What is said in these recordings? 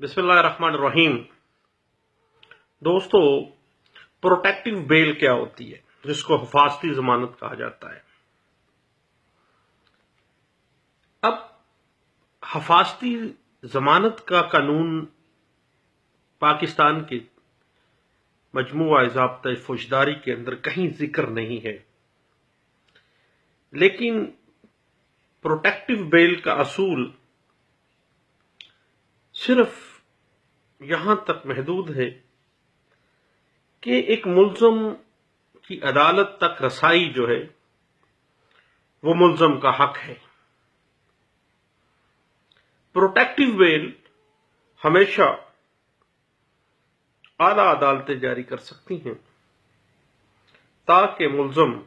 بسم اللہ الرحمن الرحیم۔ دوستو، پروٹیکٹیو بیل کیا ہوتی ہے، جس کو حفاظتی ضمانت کہا جاتا ہے؟ اب حفاظتی ضمانت کا قانون پاکستان کے مجموعہ ضابطۂ فوجداری کے اندر کہیں ذکر نہیں ہے، لیکن پروٹیکٹیو بیل کا اصول صرف یہاں تک محدود ہے کہ ایک ملزم کی عدالت تک رسائی جو ہے وہ ملزم کا حق ہے۔ پروٹیکٹیو بیل ہمیشہ اعلیٰ عدالتیں جاری کر سکتی ہیں تاکہ ملزم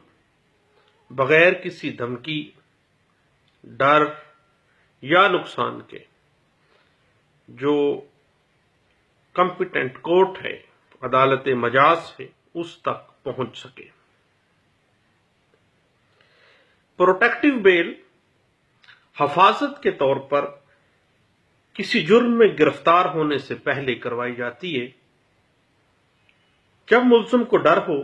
بغیر کسی دھمکی، ڈر یا نقصان کے جو کمپیٹنٹ کورٹ ہے، عدالت مجاز ہے، اس تک پہنچ سکے۔ پروٹیکٹیو بیل حفاظت کے طور پر کسی جرم میں گرفتار ہونے سے پہلے کروائی جاتی ہے جب ملزم کو ڈر ہو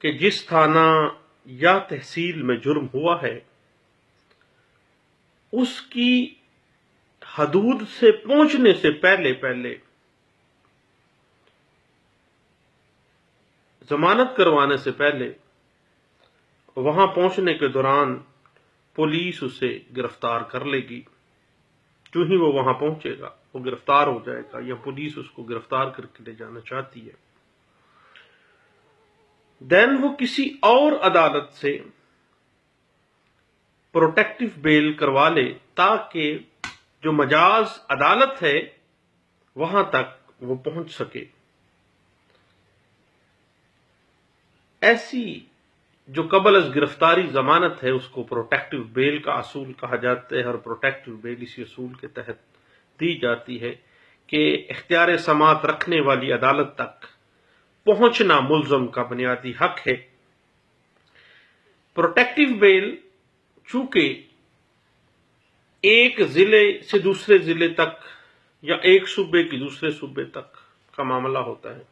کہ جس تھانہ یا تحصیل میں جرم ہوا ہے اس کی حدود سے پہنچنے سے پہلے ضمانت کروانے سے پہلے وہاں پہنچنے کے دوران پولیس اسے گرفتار کر لے گی۔ جو ہی وہ وہاں پہنچے گا وہ گرفتار ہو جائے گا یا پولیس اس کو گرفتار کر کے لے جانا چاہتی ہے۔ دین وہ کسی اور عدالت سے پروٹیکٹیو بیل کروا لے تاکہ جو مجاز عدالت ہے وہاں تک وہ پہنچ سکے۔ ایسی جو قبل از گرفتاری ضمانت ہے اس کو پروٹیکٹیو بیل کا اصول کہا جاتا ہے، اور پروٹیکٹیو بیل اسی اصول کے تحت دی جاتی ہے کہ اختیار سماعت رکھنے والی عدالت تک پہنچنا ملزم کا بنیادی حق ہے۔ پروٹیکٹیو بیل چونکہ ایک ضلع سے دوسرے ضلع تک یا ایک صوبے کی دوسرے صوبے تک کا معاملہ ہوتا ہے،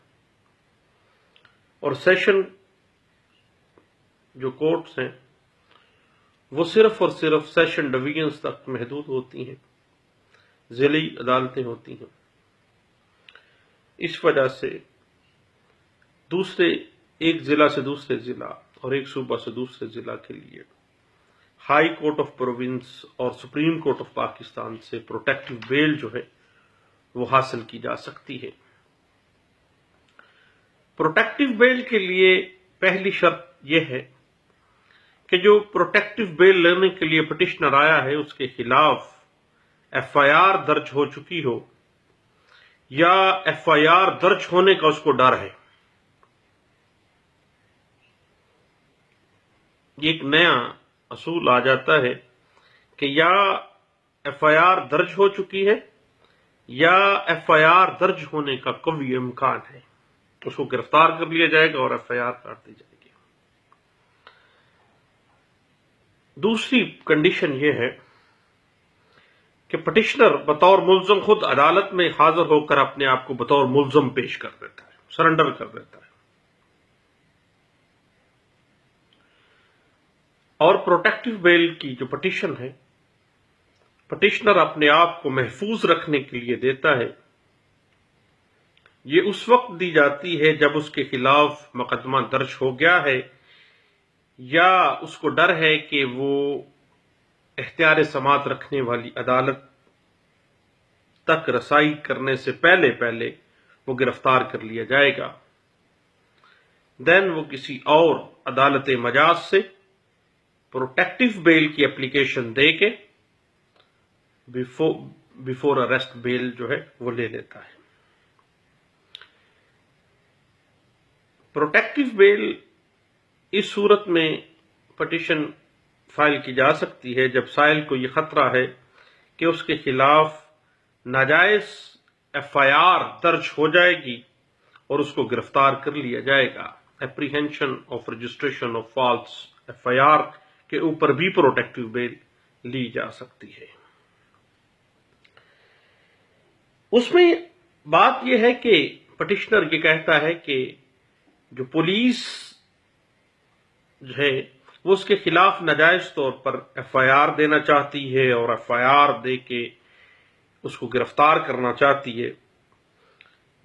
اور سیشن جو کورٹس ہیں وہ صرف اور صرف سیشن ڈویژنز تک محدود ہوتی ہیں، ضلعی عدالتیں ہوتی ہیں۔ اس وجہ سے ایک ضلع سے دوسرے ضلع اور ایک صوبہ سے دوسرے ضلع کے لیے ہائی کورٹ آف پروونس اور سپریم کورٹ آف پاکستان سے پروٹیکٹیو بیل جو ہے وہ حاصل کی جا سکتی ہے۔ پروٹیکٹیو بیل کے لیے پہلی شرط یہ ہے کہ جو پروٹیکٹیو بیل لینے کے لیے پٹیشنر آیا ہے اس کے خلاف ایف آئی آر درج ہو چکی ہو یا ایف آئی آر درج ہونے کا اس کو ڈر ہے۔ یہ ایک نیا اصول آ جاتا ہے کہ یا ایف آئی آر درج ہو چکی ہے یا ایف آئی آر درج ہونے کا قوی امکان ہے، اس کو گرفتار کر لیا جائے گا اور ایف آئی آر کاٹ دی جائے گی۔ دوسری کنڈیشن یہ ہے کہ پٹیشنر بطور ملزم خود عدالت میں حاضر ہو کر اپنے آپ کو بطور ملزم پیش کر دیتا ہے، سرنڈر کر دیتا ہے۔ اور پروٹیکٹیو بیل کی جو پٹیشن ہے پٹیشنر اپنے آپ کو محفوظ رکھنے کے لیے دیتا ہے، یہ اس وقت دی جاتی ہے جب اس کے خلاف مقدمہ درج ہو گیا ہے یا اس کو ڈر ہے کہ وہ اختیار سماعت رکھنے والی عدالت تک رسائی کرنے سے پہلے وہ گرفتار کر لیا جائے گا۔ دین وہ کسی اور عدالت مجاز سے پروٹیکٹیو بیل کی اپلیکیشن دے کے بیفور اریسٹ بیل جو ہے وہ لے لیتا ہے۔ پروٹیکٹیو بیل اس صورت میں پٹیشن فائل کی جا سکتی ہے جب سائل کو یہ خطرہ ہے کہ اس کے خلاف ناجائز ایف آئی آر درج ہو جائے گی اور اس کو گرفتار کر لیا جائے گا۔ Apprehension of registration of false F I R کے اوپر بھی پروٹیکٹیو بیل لی جا سکتی ہے۔ اس میں بات یہ ہے کہ پٹیشنر یہ کہتا ہے کہ جو پولیس جو ہے وہ اس کے خلاف ناجائز طور پر ایف آئی آر دینا چاہتی ہے اور ایف آئی آر دے کے اس کو گرفتار کرنا چاہتی ہے.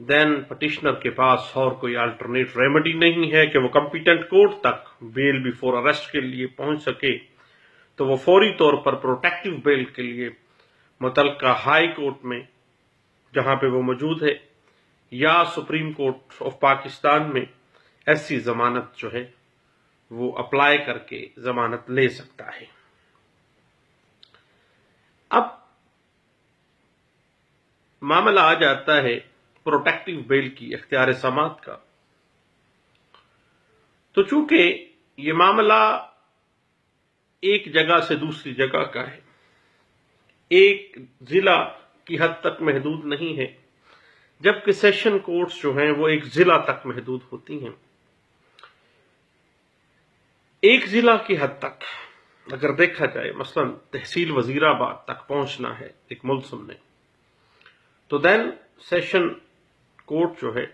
دین پٹیشنر کے پاس اور کوئی الٹرنیٹ ریمیڈی نہیں ہے کہ وہ کمپیٹنٹ کورٹ تک بیل بیفور اریسٹ کے لیے پہنچ سکے. تو وہ فوری طور پر پروٹیکٹیو بیل کے لیے متعلقہ ہائی کورٹ میں جہاں پہ وہ موجود ہے یا سپریم کورٹ آف پاکستان میں ایسی ضمانت جو ہے وہ اپلائی کر کے ضمانت لے سکتا ہے. اب معاملہ آ جاتا ہے پروٹیکٹیو بیل کی اختیار سماعت کا. تو چونکہ یہ معاملہ ایک جگہ سے دوسری جگہ کا ہے، ایک ضلع کی حد تک محدود نہیں ہے، جبکہ سیشن کورٹس جو ہیں وہ ایک ضلع تک محدود ہوتی ہیں. ایک ضلع کی حد تک اگر دیکھا جائے، مثلا تحصیل وزیر آباد تک پہنچنا ہے ایک ملزم نے، تو دین سیشن کورٹ جو ہے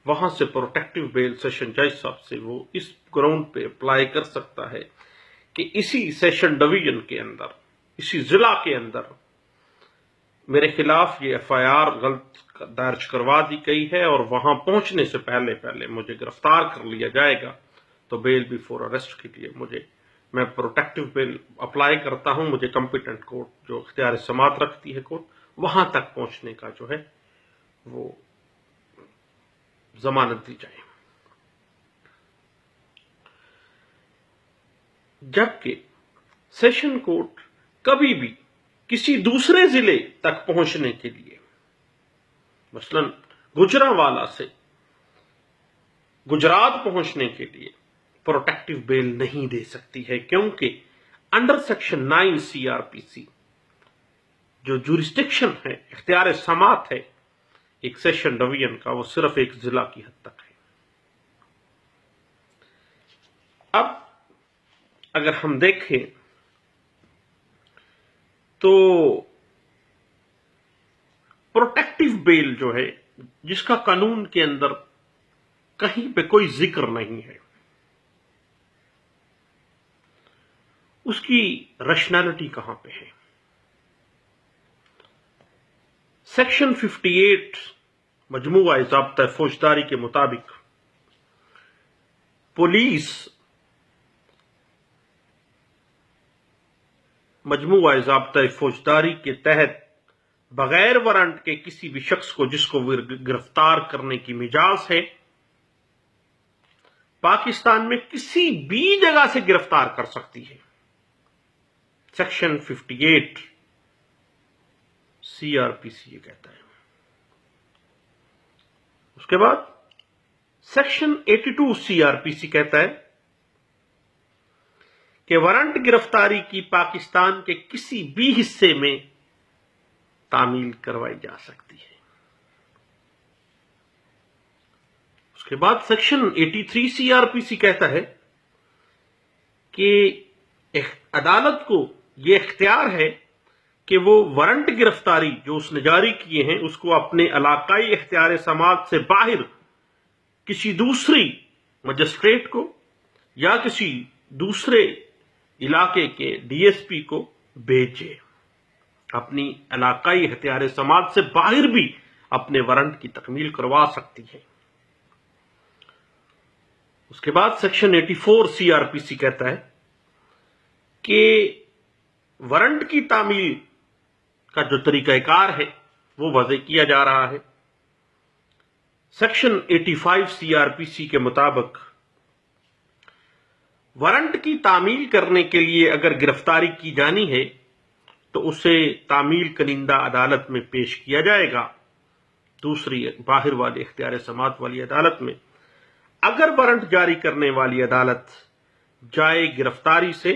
وہاں سے پروٹیکٹیو بیل سیشن جج صاحب سے وہ اس گراؤنڈ پہ اپلائی کر سکتا ہے کہ اسی سیشن ڈویژن کے اندر، اسی ضلع کے اندر میرے خلاف یہ ایف آئی آر غلط درج کروا دی گئی ہے اور وہاں پہنچنے سے پہلے مجھے گرفتار کر لیا جائے گا، تو بیل بیفور اریسٹ کے لیے میں پروٹیکٹیو بیل اپلائی کرتا ہوں. مجھے کمپیٹنٹ کورٹ جو اختیار سماعت رکھتی ہے کورٹ، وہاں تک پہنچنے کا جو ہے وہ ضمانت دی جائے. جبکہ سیشن کورٹ کبھی بھی کسی دوسرے ضلع تک پہنچنے کے لیے، مثلا گجرانوالہ سے گجرات پہنچنے کے لیے پروٹیکٹیو بیل نہیں دے سکتی ہے، کیونکہ under section 9 C R P C جو جورسڈکشن ہے، اختیار سماعت ہے ایک سیشن ڈویژن کا، وہ صرف ایک ضلع کی حد تک ہے. اب اگر ہم دیکھیں تو پروٹیکٹیو بیل جو ہے، جس کا قانون کے اندر کہیں پہ کوئی ذکر نہیں ہے، اس کی ریشنلٹی کہاں پہ ہے؟ سیکشن 58 مجموعہ ضابطہ فوجداری کے مطابق پولیس مجموعہ ضابطہ فوجداری کے تحت بغیر وارنٹ کے کسی بھی شخص کو جس کو گرفتار کرنے کی مجاز ہے، پاکستان میں کسی بھی جگہ سے گرفتار کر سکتی ہے. سیکشن 58 سی آر پی سی یہ کہتا ہے. اس کے بعد سیکشن 82 سی آر پی سی کہتا ہے کہ وارنٹ گرفتاری کی پاکستان کے کسی بھی حصے میں تعمیل کروائی جا سکتی ہے. اس کے بعد سیکشن 83 سی آر پی سی کہتا ہے کہ عدالت کو یہ اختیار ہے کہ وہ وارنٹ گرفتاری جو اس نے جاری کیے ہیں اس کو اپنے علاقائی اختیار سماعت سے باہر کسی دوسری مجسٹریٹ کو یا کسی دوسرے علاقے کے ڈی ایس پی کو بھیجے. اپنی علاقائی اختیار سماعت سے باہر بھی اپنے وارنٹ کی تکمیل کروا سکتی ہے. اس کے بعد سیکشن 84 سی آر پی سی کہتا ہے کہ وارنٹ کی تعمیل کا جو طریقہ کار ہے وہ وضع کیا جا رہا ہے. سیکشن 85 سی آر پی سی کے مطابق وارنٹ کی تعمیل کرنے کے لیے اگر گرفتاری کی جانی ہے تو اسے تعمیل کنندہ عدالت میں پیش کیا جائے گا، دوسری باہر والی اختیار سماعت والی عدالت میں. اگر وارنٹ جاری کرنے والی عدالت جائے گرفتاری سے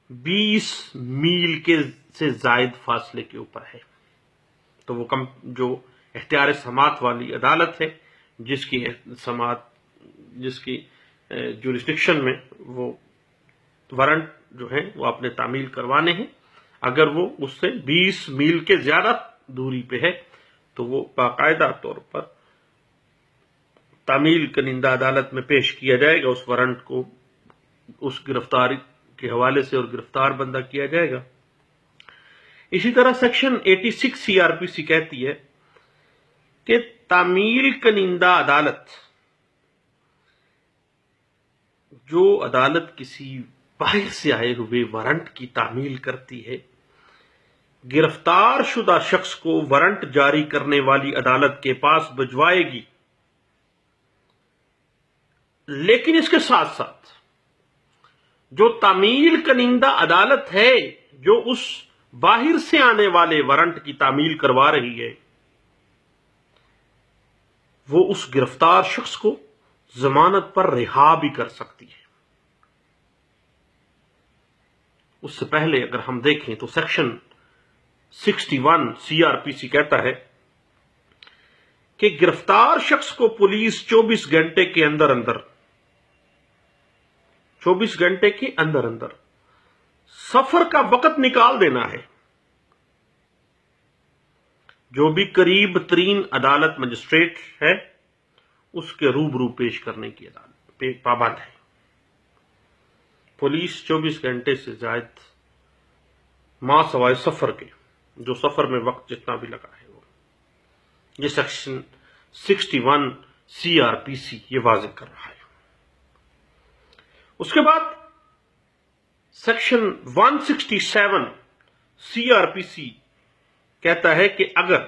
20 میل کے سے زائد فاصلے کے اوپر ہے تو وہ جو اختیار سماعت والی عدالت ہے جس کی جورسڈکشن میں وہ وارنٹ جو ہے وہ اپنے تعمیل کروانے ہیں، اگر وہ اس سے 20 میل کے زیادہ دوری پہ ہے تو وہ باقاعدہ طور پر تعمیل کنندہ عدالت میں پیش کیا جائے گا، اس وارنٹ کو اس گرفتاری کے حوالے سے، اور گرفتار بندہ کیا جائے گا۔ اسی طرح سیکشن 86 سی آر پی سی کہتی ہے کہ تعمیل کنندہ عدالت، جو عدالت کسی باہر سے آئے ہوئے وارنٹ کی تعمیل کرتی ہے، گرفتار شدہ شخص کو وارنٹ جاری کرنے والی عدالت کے پاس بھجوائے گی، لیکن اس کے ساتھ ساتھ جو تعمیل کنندہ عدالت ہے جو اس باہر سے آنے والے وارنٹ کی تعمیل کروا رہی ہے، وہ اس گرفتار شخص کو ضمانت پر رہا بھی کر سکتی ہے۔ اس سے پہلے اگر ہم دیکھیں تو سیکشن 61 سی آر پی سی کہتا ہے کہ گرفتار شخص کو پولیس 24 گھنٹے کے اندر سفر کا وقت نکال دینا ہے، جو بھی قریب ترین عدالت مجسٹریٹ ہے اس کے روبرو پیش کرنے کی عدالت پابند ہے۔ پولیس 24 گھنٹے سے زائد ماں سوائے سفر کے، جو سفر میں وقت جتنا بھی لگا ہے وہ، یہ سیکشن 61 سی آر پی سی یہ واضح کر رہا ہے۔ اس کے بعد سیکشن 167 سی آر پی سی کہتا ہے کہ اگر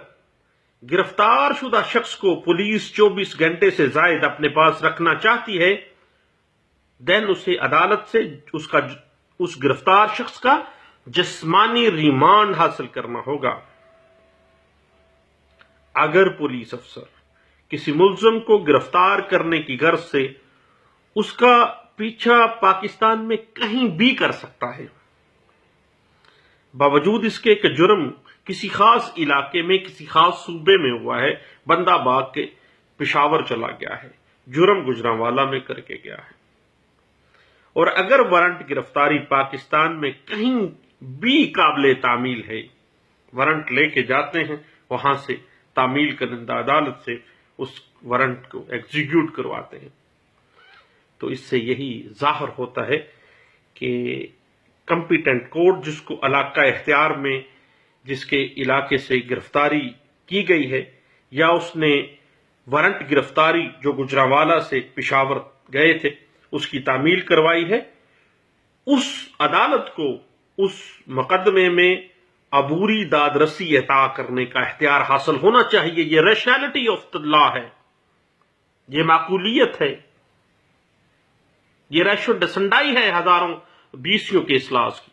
گرفتار شدہ شخص کو پولیس 24 گھنٹے سے زائد اپنے پاس رکھنا چاہتی ہے، دین اسے عدالت سے اس گرفتار شخص کا جسمانی ریمانڈ حاصل کرنا ہوگا۔ اگر پولیس افسر کسی ملزم کو گرفتار کرنے کی غرض سے اس کا پیچھا پاکستان میں کہیں بھی کر سکتا ہے، باوجود اس کے کہ جرم کسی خاص علاقے میں کسی خاص صوبے میں ہوا ہے، بندہ بھاگ کے پشاور چلا گیا ہے، جرم گجرانوالہ میں کر کے گیا ہے، اور اگر وارنٹ گرفتاری پاکستان میں کہیں بھی قابل تعمیل ہے، وارنٹ لے کے جاتے ہیں، وہاں سے تعمیل کنندہ عدالت سے اس وارنٹ کو ایگزیکیوٹ کرواتے ہیں، تو اس سے یہی ظاہر ہوتا ہے کہ کمپیٹنٹ کورٹ جس کو علاقہ اختیار میں جس کے علاقے سے گرفتاری کی گئی ہے، یا اس نے وارنٹ گرفتاری جو گجرانوالہ سے پشاور گئے تھے اس کی تعمیل کروائی ہے، اس عدالت کو اس مقدمے میں عبوری داد رسی عطا کرنے کا اختیار حاصل ہونا چاہیے۔ یہ ریشنلٹی آف دی لا ہے، یہ معقولیت ہے، یہ ریشو ڈسنڈائی ہے ہزاروں بیسیوں کے اصلاح کی۔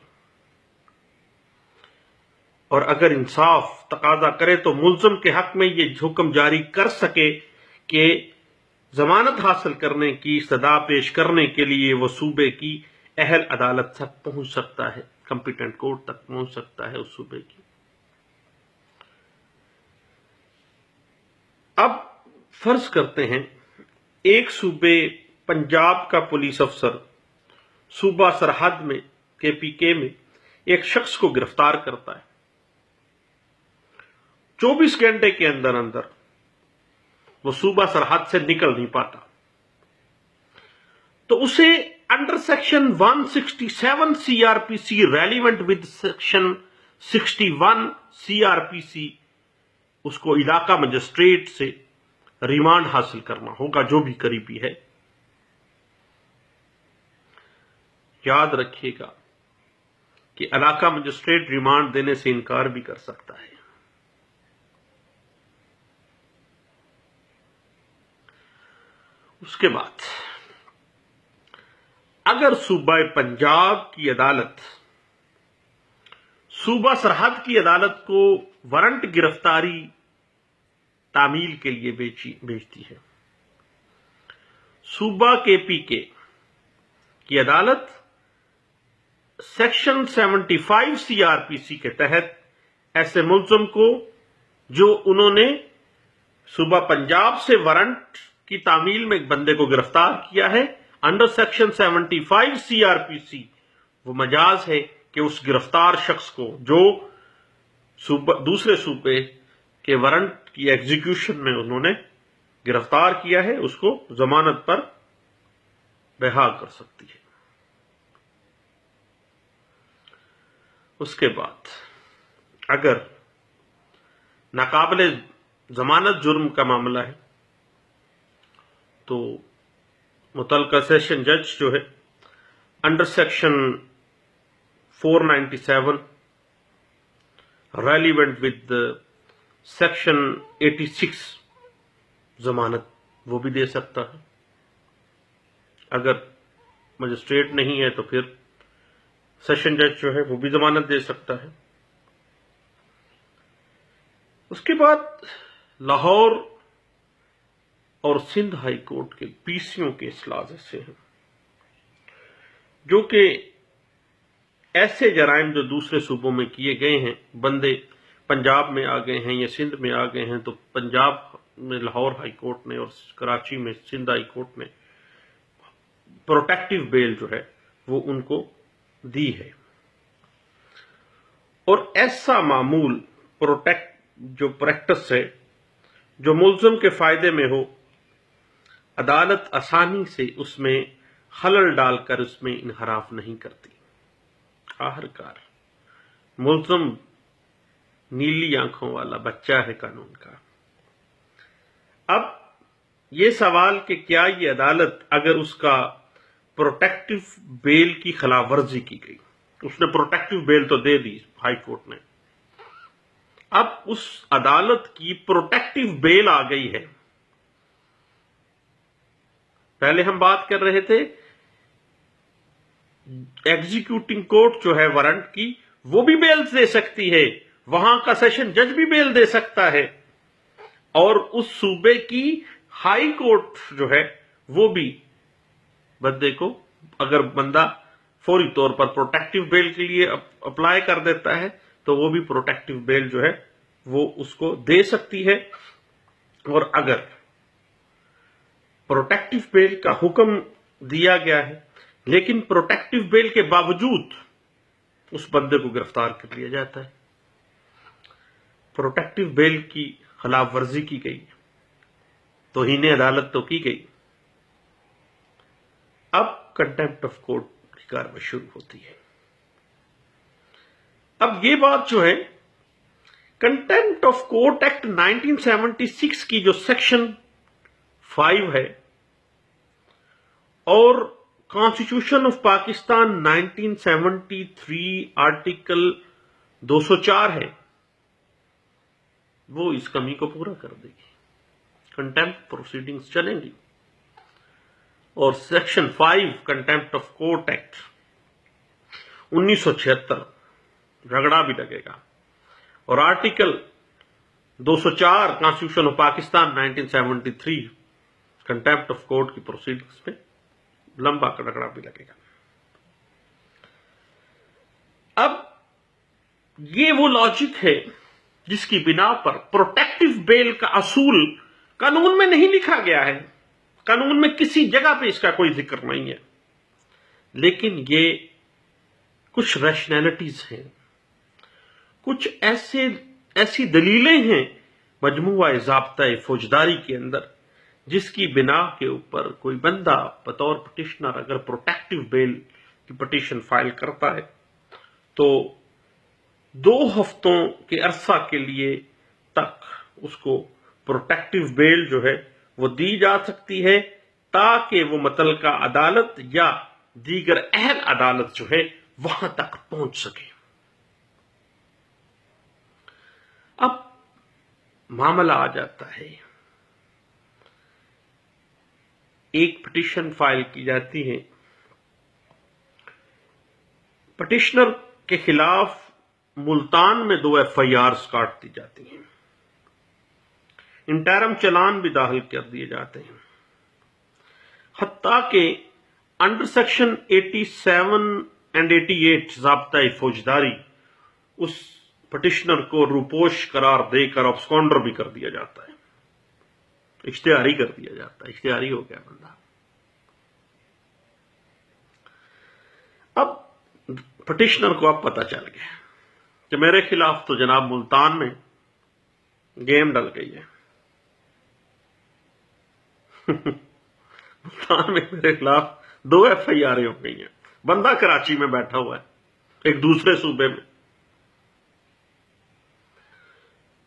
اور اگر انصاف تقاضا کرے تو ملزم کے حق میں یہ حکم جاری کر سکے کہ ضمانت حاصل کرنے کی صدا پیش کرنے کے لیے وہ صوبے کی اہل عدالت تک پہنچ سکتا ہے، کمپیٹنٹ کورٹ تک پہنچ سکتا ہے اس صوبے کی۔ اب فرض کرتے ہیں ایک صوبے پنجاب کا پولیس افسر صوبہ سرحد میں KPK میں ایک شخص کو گرفتار کرتا ہے، 24 گھنٹے کے اندر وہ صوبہ سرحد سے نکل نہیں پاتا، تو اسے under section 167 C R P C relevant with section 61 C R P C اس کو علاقہ مجسٹریٹ سے ریمانڈ حاصل کرنا ہوگا، جو بھی قریبی ہے۔ یاد رکھیے گا کہ علاقہ مجسٹریٹ ریمانڈ دینے سے انکار بھی کر سکتا ہے۔ اس کے بعد اگر صوبہ پنجاب کی عدالت صوبہ سرحد کی عدالت کو وارنٹ گرفتاری تعمیل کے لیے بھیجتی ہے، صوبہ KPK کی عدالت سیکشن 75 سی آر پی سی کے تحت ایسے ملزم کو جو انہوں نے صوبہ پنجاب سے وارنٹ کی تعمیل میں ایک بندے کو گرفتار کیا ہے، under section 75 C R P C وہ مجاز ہے کہ اس گرفتار شخص کو جو دوسرے صوبے کے وارنٹ کی ایگزیکیوشن میں انہوں نے گرفتار کیا ہے اس کو ضمانت پر بحال کر سکتی ہے۔ اس کے بعد اگر ناقابل ضمانت جرم کا معاملہ ہے تو متعلقہ سیشن جج جو ہے under section 497 relevant with section 86 ضمانت وہ بھی دے سکتا ہے۔ اگر مجسٹریٹ نہیں ہے تو پھر سیشن جج جو ہے وہ بھی ضمانت دے سکتا ہے۔ اس کے بعد لاہور اور سندھ ہائی کورٹ کے پی سیوں کے اصلاح سے ہیں جو کہ ایسے جرائم جو دوسرے صوبوں میں کیے گئے ہیں، بندے پنجاب میں آ گئے ہیں یا سندھ میں آ گئے ہیں تو پنجاب میں لاہور ہائی کورٹ نے اور کراچی میں سندھ ہائی کورٹ نے پروٹیکٹیو بیل جو ہے وہ ان کو دی ہے، اور ایسا معمول جو پریکٹس ہے جو ملزم کے فائدے میں ہو، عدالت آسانی سے اس میں خلل ڈال کر اس میں انحراف نہیں کرتی۔ آخرکار ملزم نیلی آنکھوں والا بچہ ہے قانون کا۔ اب یہ سوال کہ کیا یہ عدالت اگر اس کا پروٹیکٹیو بیل کی خلاف ورزی کی گئی، اس نے پروٹیکٹیو بیل تو دے دی ہائی کورٹ نے، اب اس عدالت کی پروٹیکٹیو بیل آ گئی ہے۔ پہلے ہم بات کر رہے تھے ایگزیکیوٹنگ کورٹ جو ہے وارنٹ کی وہ بھی بیل دے سکتی ہے، وہاں کا سیشن جج بھی بیل دے سکتا ہے، اور اس صوبے کی ہائی کورٹ جو ہے وہ بھی بندے کو، اگر بندہ فوری طور پر پروٹیکٹیو بیل کے لیے اپلائی کر دیتا ہے تو وہ بھی پروٹیکٹیو بیل جو ہے وہ اس کو دے سکتی ہے۔ اور اگر پروٹیکٹیو بیل کا حکم دیا گیا ہے لیکن پروٹیکٹیو بیل کے باوجود اس بندے کو گرفتار کر لیا جاتا ہے، پروٹیکٹیو بیل کی خلاف ورزی کی گئی، توہین عدالت تو کی گئی، اب کنٹیمپٹ آف کورٹ کی کارروائی شروع ہوتی ہے۔ اب یہ بات جو ہے کنٹیمپٹ آف کورٹ ایکٹ 1976 کی جو سیکشن 5 ہے اور کانسٹیٹیوشن آف پاکستان 1973 آرٹیکل 204 ہے، وہ اس کمی کو پورا کر دے گی، کنٹیمپٹ پروسیڈنگز چلیں گی، اور section 5 contempt of court act 1976 جھگڑا بھی لگے گا، اور article 204 constitution of Pakistan 1973 contempt of court کی پروسیڈنگز میں لمبا جھگڑا بھی لگے گا۔ اب یہ وہ لاجک ہے جس کی بنا پر پروٹیکٹیو بیل کا اصول قانون میں نہیں لکھا گیا ہے، قانون میں کسی جگہ پہ اس کا کوئی ذکر نہیں ہے، لیکن یہ کچھ ریشنلٹیز ہیں، کچھ ایسی دلیلیں ہیں مجموعہ ضابطۂ فوجداری کے اندر جس کی بنا کے اوپر کوئی بندہ بطور پٹیشنر اگر پروٹیکٹیو بیل کی پٹیشن فائل کرتا ہے تو 2 ہفتوں کے عرصہ کے لیے تک اس کو پروٹیکٹیو بیل جو ہے وہ دی جا سکتی ہے تاکہ وہ متعلقہ عدالت یا دیگر اہل عدالت جو ہے وہاں تک پہنچ سکے۔ اب معاملہ آ جاتا ہے، ایک پٹیشن فائل کی جاتی ہے، پٹیشنر کے خلاف ملتان میں 2 FIRs کاٹ دی جاتی ہیں، انٹرم چلان بھی داخل کر دیے جاتے ہیں، حتیٰ کہ انڈر سیکشن 87 اینڈ 88 ضابطۂ فوجداری اس پٹیشنر کو روپوش قرار دے کر ابسکونڈر بھی کر دیا جاتا ہے، اشتہاری کر دیا جاتا ہے، اشتہاری ہو گیا بندہ۔ اب پٹیشنر کو اب پتہ چل گیا کہ میرے خلاف تو جناب ملتان میں گیم ڈل گئی ہے. ملتان میں میرے خلاف 2 FIR ہو گئی ہیں. بندہ کراچی میں بیٹھا ہوا ہے ایک دوسرے صوبے میں.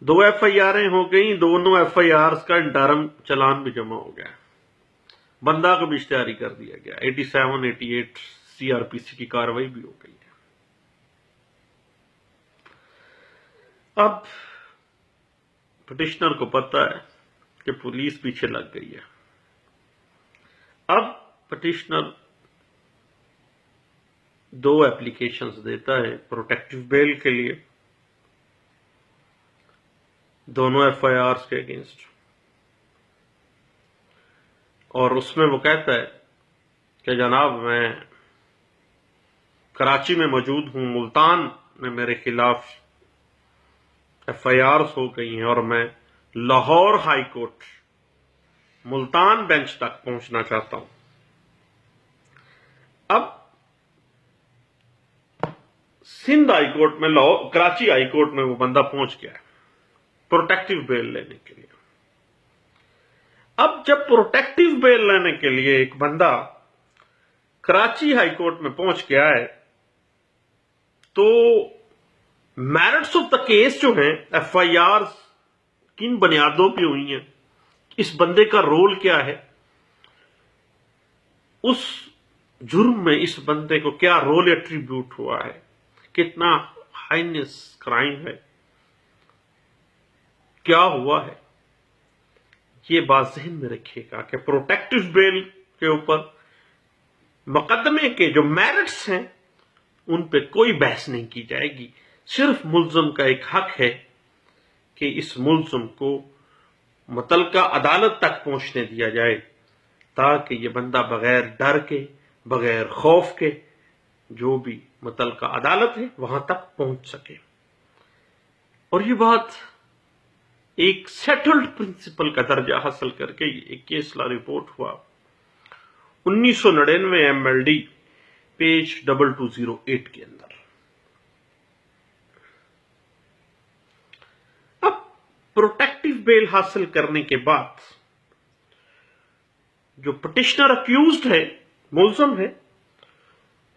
2 FIR ہو گئی. دونوں FIRs کا انٹرم چلان بھی جمع ہو گیا. بندہ کو بھی اشتہاری کر دیا گیا. 87 88 CRPC کی کاروائی بھی ہو گئی ہے. اب پٹیشنر کو پتا ہے کہ پولیس پیچھے لگ گئی ہے. اب پٹیشنر 2 اپلیکیشنز دیتا ہے پروٹیکٹیو بیل کے لیے دونوں FIRs کے اگینسٹ. اور اس میں وہ کہتا ہے کہ جناب میں کراچی میں موجود ہوں, ملتان میں میرے خلاف FIRs ہو گئی ہیں اور میں Lahore high court Multan bench تک پہنچنا چاہتا ہوں. اب سندھ ہائی کورٹ میں کراچی ہائی کورٹ میں وہ بندہ پہنچ گیا ہے پروٹیکٹیو بیل لینے کے لیے. اب جب پروٹیکٹیو بیل لینے کے لیے ایک بندہ کراچی ہائی کورٹ میں پہنچ گیا ہے تو میرٹس آف دا کیس جو ہیں FIRs کن بنیادوں پہ ہوئی ہیں, اس بندے کا رول کیا ہے, اس جرم میں اس بندے کو کیا رول ایٹریبیوٹ ہوا ہے, کتنا ہائنس کرائم ہے, کیا ہوا ہے, یہ بات ذہن میں رکھیے گا کہ پروٹیکٹیو بیل کے اوپر مقدمے کے جو میرٹس ہیں ان پہ کوئی بحث نہیں کی جائے گی. صرف ملزم کا ایک حق ہے کہ اس ملزم کو متعلقہ عدالت تک پہنچنے دیا جائے تاکہ یہ بندہ بغیر ڈر کے, بغیر خوف کے جو بھی متعلقہ عدالت ہے وہاں تک پہنچ سکے. اور یہ بات ایک سیٹلڈ پرنسپل کا درجہ حاصل کر کے ایک کیس لا رپورٹ ہوا 1999 MLD پیج 2208 کے اندر. اب پروٹیکٹیو بیل حاصل کرنے کے بعد جو پٹیشنر اکیوزڈ ہے, ملزم ہے,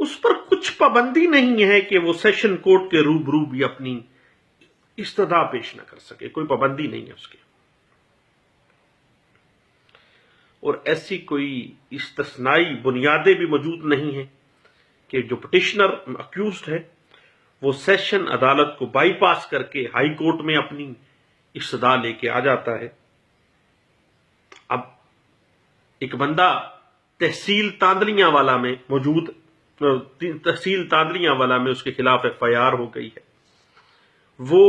اس پر کچھ پابندی نہیں ہے کہ وہ سیشن کورٹ کے روبرو بھی اپنی استدعا پیش نہ کر سکے. کوئی پابندی نہیں ہے اس کی. اور ایسی کوئی استثنائی بنیادیں بھی موجود نہیں ہیں کہ جو پٹیشنر اکیوزڈ ہے وہ سیشن عدالت کو بائی پاس کر کے ہائی کورٹ میں اپنی استدعا لے کے آ جاتا ہے. اب ایک بندہ تحصیل تاندلیاں والا میں موجود, تحصیل تاندلیاں والا میں اس کے خلاف FIR ہو گئی ہے, وہ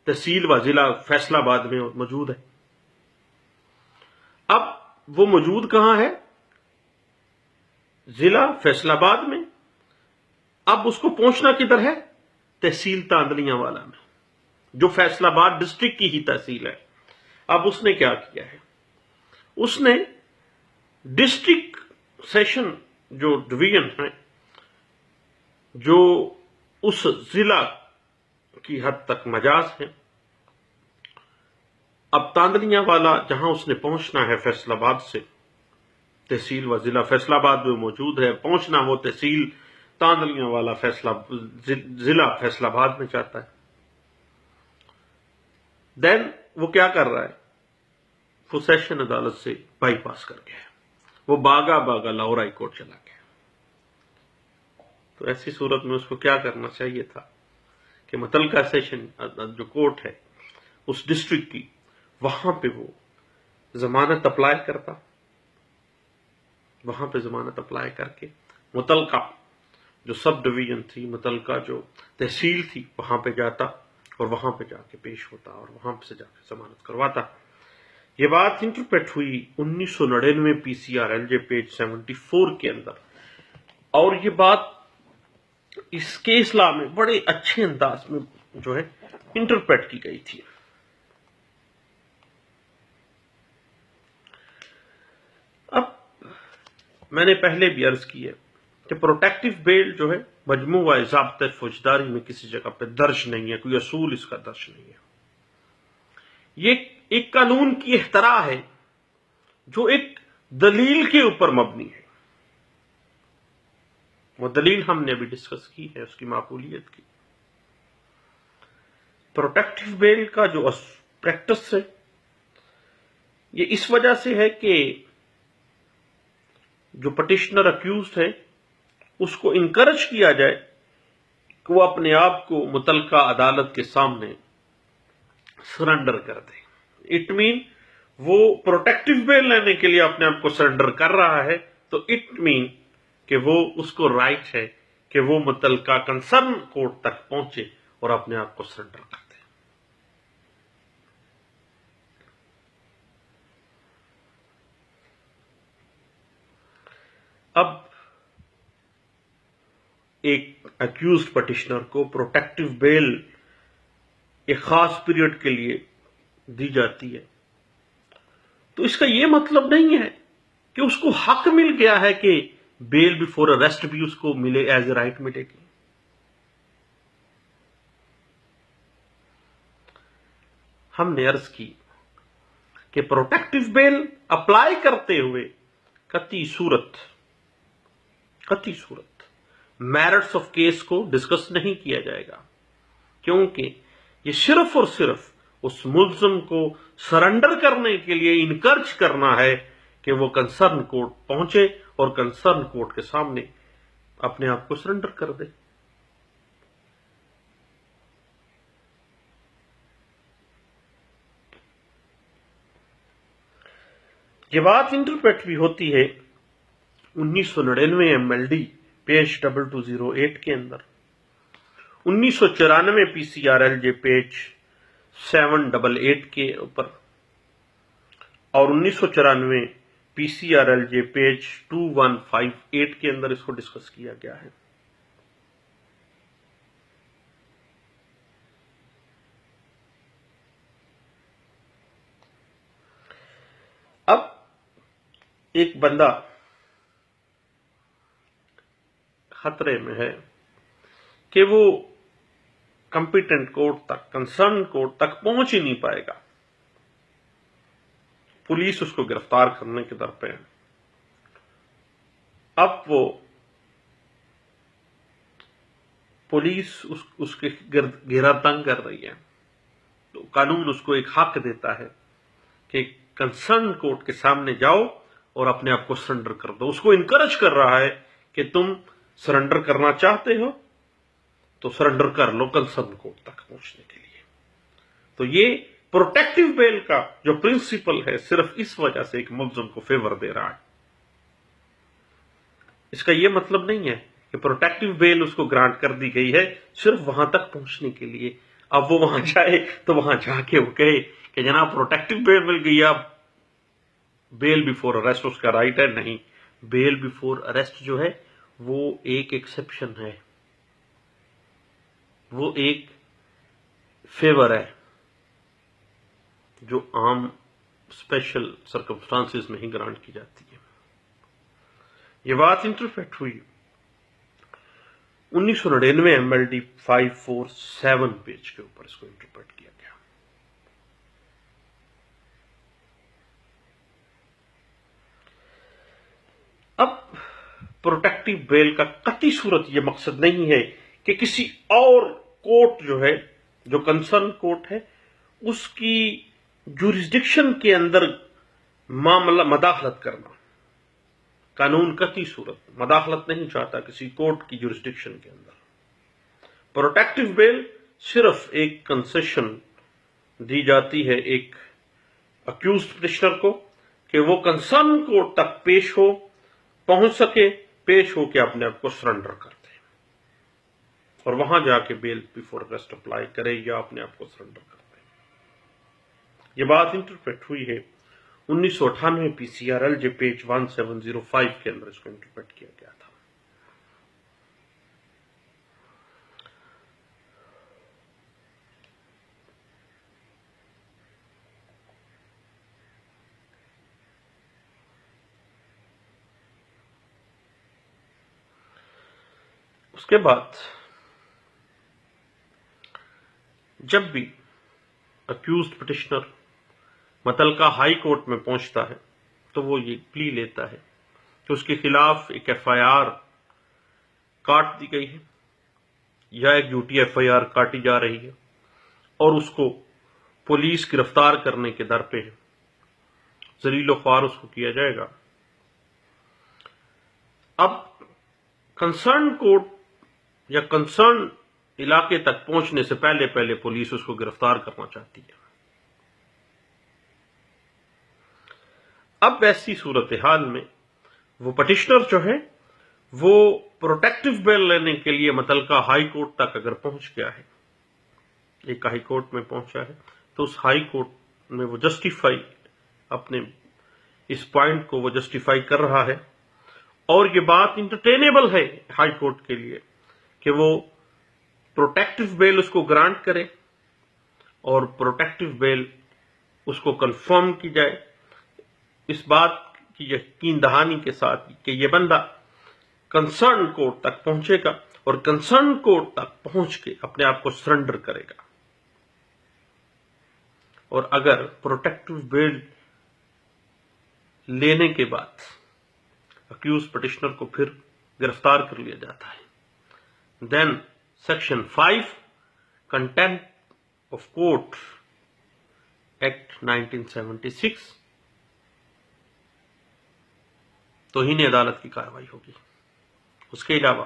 تحصیل و ضلع فیصلہ آباد میں موجود ہے. اب وہ موجود کہاں ہے؟ ضلع فیصلہ آباد میں. اب اس کو پہنچنا کدھر ہے؟ تحصیل تاندلیاں والا میں, جو فیصلہ آباد ڈسٹرکٹ کی ہی تحصیل ہے. اب اس نے کیا کیا ہے, اس نے ڈسٹرکٹ سیشن جو ڈویژن ہے جو اس ضلع کی حد تک مجاز ہے, اب تاندلیاں والا جہاں اس نے پہنچنا ہے فیصل آباد سے, تحصیل و ضلع فیصل آباد میں موجود ہے, پہنچنا وہ تحصیل تاندلیاں والا ضلع فیصل آباد میں چاہتا ہے. دین وہ کیا کر رہا ہے, وہ سیشن عدالت سے بائی پاس کر گیا ہے, وہ باغا لاہور ہائی کورٹ چلا گیا. تو ایسی صورت میں اس کو کیا کرنا چاہیے تھا کہ متعلقہ سیشن جو کورٹ ہے اس ڈسٹرکٹ کی, وہاں پہ وہ ضمانت اپلائی کرتا, وہاں پہ ضمانت اپلائی کر کے متعلقہ جو سب ڈویژن تھی, متعلقہ جو تحصیل تھی, وہاں پہ جاتا اور وہاں پہ جا کے پیش ہوتا اور وہاں پہ سے جا کے ضمانت کرواتا. یہ بات انٹرپریٹ ہوئی 1999 PCR LJ پیج 74 کے اندر, اور یہ بات اس کیس لا میں بڑے اچھے انداز میں جو ہے انٹرپریٹ کی گئی تھی. اب میں نے پہلے بھی عرض کی ہے کہ پروٹیکٹیو بیل جو ہے مجموعہ ضابطۂ فوجداری میں کسی جگہ پہ درج نہیں ہے, کوئی اصول اس کا درج نہیں ہے. یہ ایک قانون کی اختراع ہے جو ایک دلیل کے اوپر مبنی ہے. وہ دلیل ہم نے ابھی ڈسکس کی ہے، اس کی معقولیت کی. پروٹیکٹیو بیل کا جو پریکٹس ہے یہ اس وجہ سے ہے کہ جو پٹیشنر اکیوزڈ ہے اس کو انکرج کیا جائے کہ وہ اپنے آپ کو متعلقہ عدالت کے سامنے سرنڈر کر دے. اٹ مین وہ پروٹیکٹیو بیل لینے کے لیے اپنے آپ کو سرنڈر کر رہا ہے، تو اٹ مین کہ وہ اس کو رائٹ ہے کہ وہ متعلقہ کنسرن کورٹ تک پہنچے اور اپنے آپ کو سرنڈر کر دے. اب ایک اکیوزڈ پٹیشنر کو پروٹیکٹیو بیل ایک خاص پیریڈ کے لیے دی جاتی ہے تو اس کا یہ مطلب نہیں ہے کہ اس کو حق مل گیا ہے کہ بیل بیفور اریسٹ بھی اس کو ملے، ایز اے رائٹ ملے گی. ہم نے عرض کی کہ پروٹیکٹیو بیل اپلائی کرتے ہوئے قطعی صورت میرٹس آف کیس کو ڈسکس نہیں کیا جائے گا، کیونکہ یہ صرف اور صرف اس ملزم کو سرنڈر کرنے کے لیے انکرج کرنا ہے کہ وہ کنسرن کورٹ پہنچے اور کنسرن کورٹ کے سامنے اپنے آپ کو سرنڈر کر دے. یہ بات انٹرپریٹ بھی ہوتی ہے 1999 MLD پیج 2208 کے اندر، 1994 PCRLJ پیج 788 کے اوپر، اور 1994 PCRLJ پیج 2158 کے اندر اس کو ڈسکس کیا گیا ہے. اب ایک بندہ خطرے میں ہے کہ وہ کمپیٹنٹ کورٹ تک، کنسرن کورٹ تک پہنچ ہی نہیں پائے گا. پولیس اس کو گرفتار کرنے کے در پہ ہے. اب وہ پولیس اس کے گھیرا تنگ کر رہی ہے، تو قانون اس کو ایک حق دیتا ہے کہ کنسرن کورٹ کے سامنے جاؤ اور اپنے آپ کو سرنڈر کر دو. اس کو انکرج کر رہا ہے کہ تم سرنڈر کرنا چاہتے ہو تو سرنڈر کر لو کنسرن کورٹ تک پہنچنے کے لیے. تو یہ پروٹیکٹیو بیل کا جو پرنسپل ہے صرف اس وجہ سے ایک ملزم کو فیور دے رہا ہے. اس کا یہ مطلب نہیں ہے کہ پروٹیکٹیو بیل اس کو گرانٹ کر دی گئی ہے صرف وہاں تک پہنچنے کے لیے. اب وہ وہاں جائے تو وہاں جا کے وہ کہے کہ جناب پروٹیکٹیو بیل مل گئی، اب بیل بیفور اریسٹ اس کا رائٹ ہے. نہیں، بیل بیفور اریسٹ جو ہے وہ ایک ایکسیپشن ہے، وہ ایک فیور ہے جو عام اسپیشل سرکمسٹانسز میں ہی گرانٹ کی جاتی ہے. یہ بات انٹرپریٹ ہوئی 1999 MLD 547 پیج کے اوپر، اس کو انٹرپریٹ کیا گیا. اب پروٹیکٹیو بیل کا قطعی صورت یہ مقصد نہیں ہے کہ کسی اور کورٹ جو ہے، جو کنسرن کورٹ ہے، اس کی جورسڈکشن کے اندر معاملہ مداخلت کرنا. قانون قطعی صورت مداخلت نہیں چاہتا کسی کورٹ کی جورسڈکشن کے اندر. پروٹیکٹیو بیل صرف ایک کنسیشن دی جاتی ہے ایک اکیوزڈ پٹیشنر کو کہ وہ کنسرن کورٹ تک پہنچ سکے، پیش ہو کے اپنے آپ کو سرنڈر کر دے اور وہاں جا کے بیل بیفور اریسٹ اپلائی کرے یا اپنے آپ کو سرنڈر کر دے. یہ بات انٹرپریٹ ہوئی ہے 1998 PCRLJ پیج 1705 کے اندر، اس کو انٹرپریٹ کیا گیا تھا. اس کے بعد جب بھی اکیوزڈ پٹیشنر متعلقہ ہائی کورٹ میں پہنچتا ہے تو وہ یہ پلی لیتا ہے کہ اس کے خلاف ایک ایف آئی آر کاٹ دی گئی ہے یا ایک جھوٹی ایف آئی آر کاٹی جا رہی ہے اور اس کو پولیس گرفتار کرنے کے در پہ ہے، ذلیل و خوار اس کو کیا جائے گا۔ اب کنسرن کورٹ یا کنسرن علاقے تک پہنچنے سے پہلے پولیس اس کو گرفتار کرنا چاہتی ہے۔ اب ایسی صورتحال میں وہ پٹیشنر جو ہے وہ پروٹیکٹیو بیل لینے کے لیے متعلقہ ہائی کورٹ تک اگر پہنچ گیا ہے، ایک ہائی کورٹ میں پہنچا ہے، تو اس ہائی کورٹ میں وہ جسٹیفائی اپنے اس پوائنٹ کو وہ جسٹیفائی کر رہا ہے، اور یہ بات انٹرٹینیبل ہے ہائی کورٹ کے لیے کہ وہ پروٹیکٹیو بیل اس کو گرانٹ کرے اور پروٹیکٹیو بیل اس کو کنفرم کی جائے اس بات کی یقین دہانی کے ساتھ کہ یہ بندہ کنسرن کورٹ تک پہنچے گا اور کنسرن کورٹ تک پہنچ کے اپنے آپ کو سرنڈر کرے گا، اور اگر پروٹیکٹیو بیل لینے کے بعد اکیوز پٹیشنر کو پھر گرفتار کر لیا جاتا ہے، then section 5 contempt of court act 1976 توہین عدالت کی کارروائی ہوگی۔ اس کے علاوہ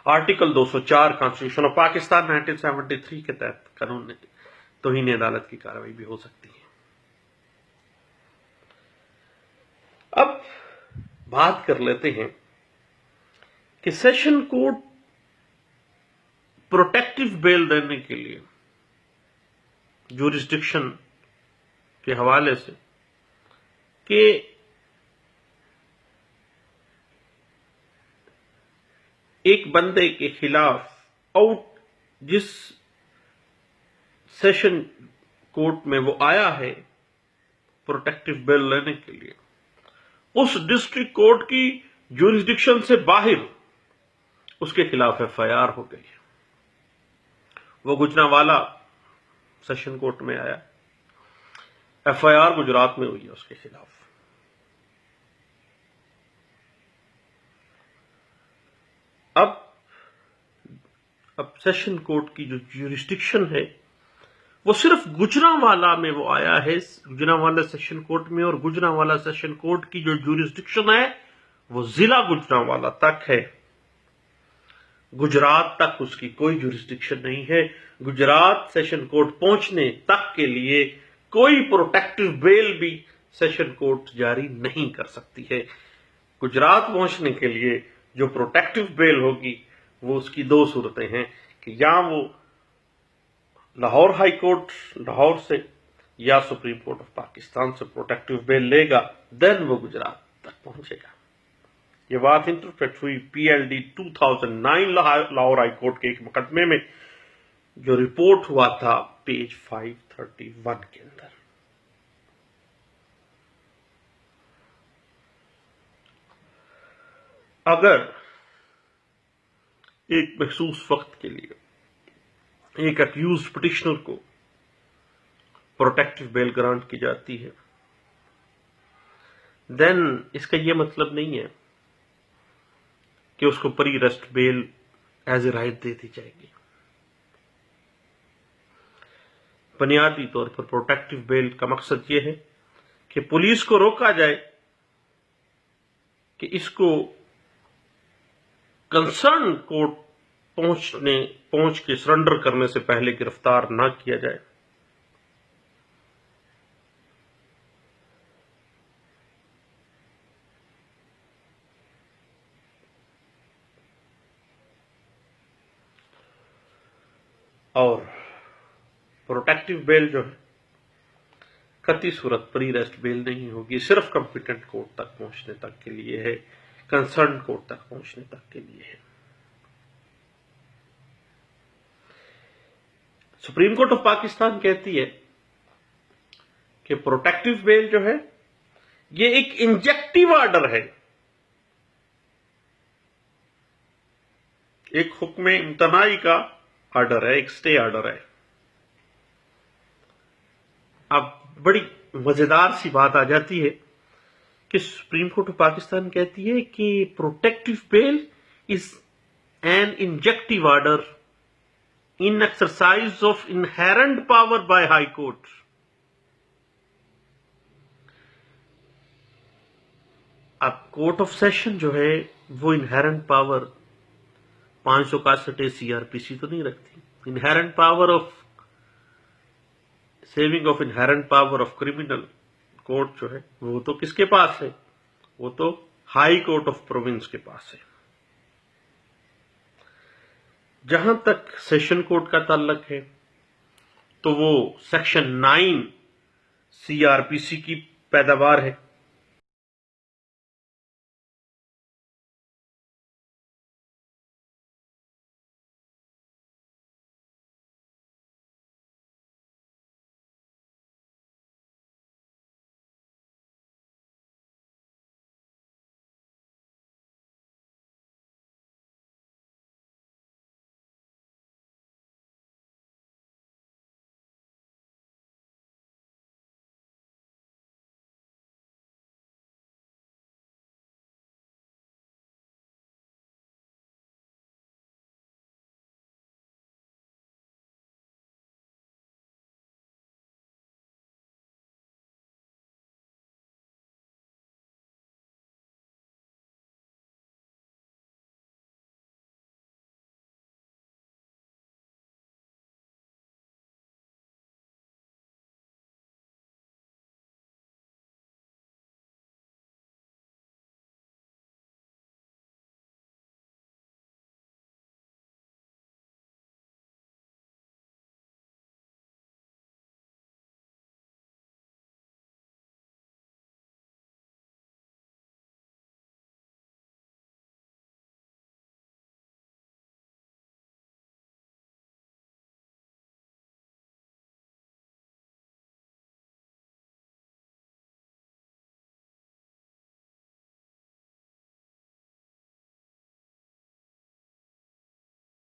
آرٹیکل 204 کانسٹیٹیوشن آف پاکستان 1973 کے تحت قانون نے توہین عدالت کی کارروائی بھی ہو سکتی ہے۔ اب بات کر لیتے ہیں کہ سیشن کورٹ پروٹیکٹیو بیل دینے کے لیے جورسڈکشن کے حوالے سے کہ ایک بندے کے خلاف جس سیشن کورٹ میں وہ آیا ہے پروٹیکٹیو بیل لینے کے لیے، اس ڈسٹرکٹ کورٹ کی جورسڈکشن سے باہر اس کے خلاف ایف آئی آر ہو گئی ہے۔ وہ گجرانوالہ سیشن کورٹ میں آیا، ایف آئی آر گجرات میں ہوئی ہے اس کے خلاف۔ اب سیشن کورٹ کی جو جورسڈکشن ہے وہ صرف گجرانوالہ میں وہ آیا ہے، گجرانوالہ سیشن کورٹ میں، اور گجرانوالہ سیشن کورٹ کی جو جورسڈکشن ہے وہ ضلع گجرانوالہ تک ہے، گجرات تک اس کی کوئی جورسڈکشن نہیں ہے۔ گجرات سیشن کورٹ پہنچنے تک کے لیے کوئی پروٹیکٹیو بیل بھی سیشن کورٹ جاری نہیں کر سکتی ہے۔ گجرات پہنچنے کے لیے جو پروٹیکٹیو بیل ہوگی وہ اس کی دو صورتیں ہیں کہ یا وہ لاہور ہائی کورٹ لاہور سے یا سپریم کورٹ آف پاکستان سے پروٹیکٹیو بیل لے گا، دین وہ گجرات تک پہنچے گا۔ یہ بات انٹرپریٹ ہوئی P L D 2009 Lahore high court کے ایک مقدمے میں جو رپورٹ ہوا تھا پیج 531 کے اندر۔ اگر ایک محسوس وقت کے لیے ایک اکیوز پٹیشنر کو پروٹیکٹیو بیل گرانٹ کی جاتی ہے، دین اس کا یہ مطلب نہیں ہے کہ اس کو pre arrest bail as a right دے دی جائے گی۔ بنیادی طور پر پروٹیکٹیو بیل کا مقصد یہ ہے کہ پولیس کو روکا جائے کہ اس کو کنسرن کورٹ پہنچ کے سرنڈر کرنے سے پہلے گرفتار نہ کیا جائے۔ اور پروٹیکٹیو بیل جو ہے قطعی صورت پری ریسٹ بیل نہیں ہوگی، صرف کمپیٹنٹ کورٹ تک پہنچنے تک کے لیے ہے، کنسرن کورٹ تک پہنچنے تک کے لیے ہے۔ سپریم کورٹ آف پاکستان کہتی ہے کہ پروٹیکٹیو بیل جو ہے یہ ایک انجیکٹیو آرڈر ہے، ایک حکم امتناعی کا آرڈر ہے، ایک سٹے آرڈر ہے۔ اب بڑی مزیدار سی بات آ جاتی ہے کہ سپریم کورٹ آف پاکستان کہتی ہے کہ protective bail is an injunctive order in exercise of inherent power by high court. اب کورٹ آف سیشن جو ہے وہ inherent power 561 C R P C تو نہیں رکھتی. Inherent power of saving of inherent power of criminal court جو ہے وہ تو کس کے پاس ہے؟ وہ تو ہائی کورٹ آف پروونس کے پاس ہے. جہاں تک سیشن کورٹ کا تعلق ہے تو وہ سیکشن 9 سی آر پی سی کی پیداوار ہے.